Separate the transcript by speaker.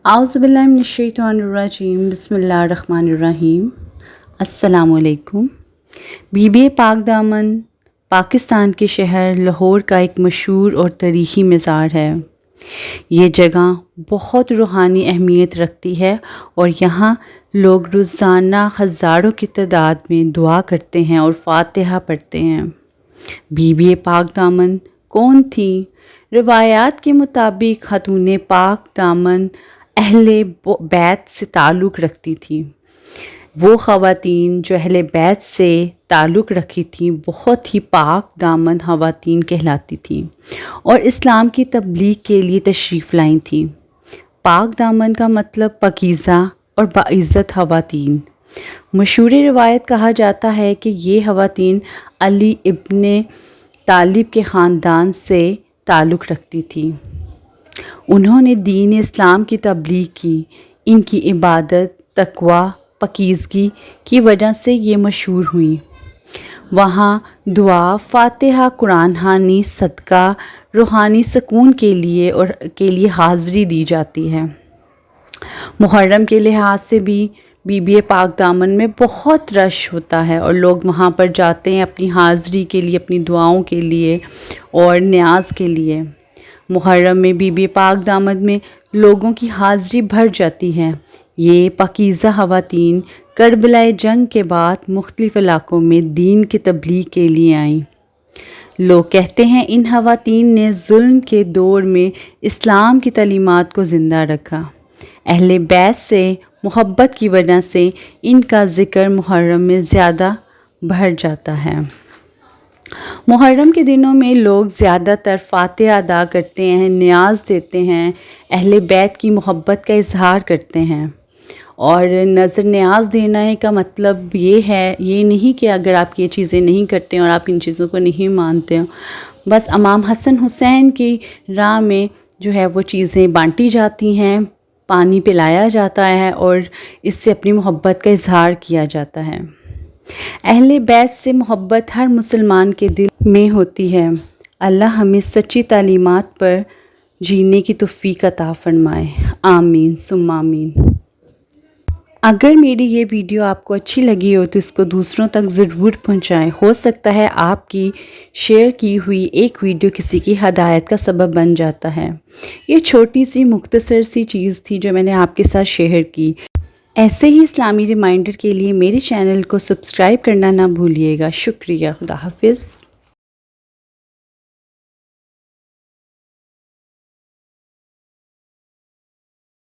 Speaker 1: اعوذ باللہ من الشیطان الرجیم، بسم اللہ الرحمن الرحیم۔ السلام علیکم۔ بی بی پاک دامن پاکستان کے شہر لاہور کا ایک مشہور اور تاریخی مزار ہے۔ یہ جگہ بہت روحانی اہمیت رکھتی ہے اور یہاں لوگ روزانہ ہزاروں کی تعداد میں دعا کرتے ہیں اور فاتحہ پڑھتے ہیں۔ بی بی پاک دامن کون تھی؟ روایات کے مطابق خاتون پاک دامن اہل بیت سے تعلق رکھتی تھیں۔ وہ خواتین جو اہل بیت سے تعلق رکھی تھیں بہت ہی پاک دامن خواتین کہلاتی تھیں اور اسلام کی تبلیغ کے لیے تشریف لائی تھیں۔ پاک دامن کا مطلب پاکیزہ اور باعزت خواتین۔ مشہور روایت کہا جاتا ہے کہ یہ خواتین علی ابن طالب کے خاندان سے تعلق رکھتی تھیں۔ انہوں نے دین اسلام کی تبلیغ کی۔ ان کی عبادت، تقویٰ، پاکیزگی کی وجہ سے یہ مشہور ہوئیں۔ وہاں دعا، فاتحہ، قرآن خوانی، صدقہ، روحانی سکون کے لیے حاضری دی جاتی ہے۔ محرم کے لحاظ سے بھی بی بی پاک دامن میں بہت رش ہوتا ہے اور لوگ وہاں پر جاتے ہیں اپنی حاضری کے لیے، اپنی دعاؤں کے لیے اور نیاز کے لیے۔ محرم میں بی بی پاک دامن میں لوگوں کی حاضری بڑھ جاتی ہے۔ یہ پاکیزہ خواتین کربلا جنگ کے بعد مختلف علاقوں میں دین کی تبلیغ کے لیے آئیں۔ لوگ کہتے ہیں ان خواتین نے ظلم کے دور میں اسلام کی تعلیمات کو زندہ رکھا۔ اہل بیت سے محبت کی وجہ سے ان کا ذکر محرم میں زیادہ بڑھ جاتا ہے۔ محرم کے دنوں میں لوگ زیادہ تر فاتحہ ادا کرتے ہیں، نیاز دیتے ہیں، اہل بیت کی محبت کا اظہار کرتے ہیں۔ اور نظر نیاز دینا کا مطلب یہ نہیں کہ اگر آپ یہ چیزیں نہیں کرتے اور آپ ان چیزوں کو نہیں مانتے ہو، بس امام حسن حسین کی راہ میں جو ہے وہ چیزیں بانٹی جاتی ہیں، پانی پلایا جاتا ہے اور اس سے اپنی محبت کا اظہار کیا جاتا ہے۔ اہل بیت سے محبت ہر مسلمان کے دل میں ہوتی ہے۔ اللہ ہمیں سچی تعلیمات پر جینے کی توفیق عطا فرمائے، آمین ثم آمین۔ اگر میری یہ ویڈیو آپ کو اچھی لگی ہو تو اس کو دوسروں تک ضرور پہنچائیں۔ ہو سکتا ہے آپ کی شیئر کی ہوئی ایک ویڈیو کسی کی ہدایت کا سبب بن جاتا ہے۔ یہ چھوٹی سی مختصر سی چیز تھی جو میں نے آپ کے ساتھ شیئر کی۔ ایسے ہی اسلامی ریمائنڈر کے لیے میرے چینل کو سبسکرائب کرنا نہ بھولیے گا۔ شکریہ، خدا حافظ۔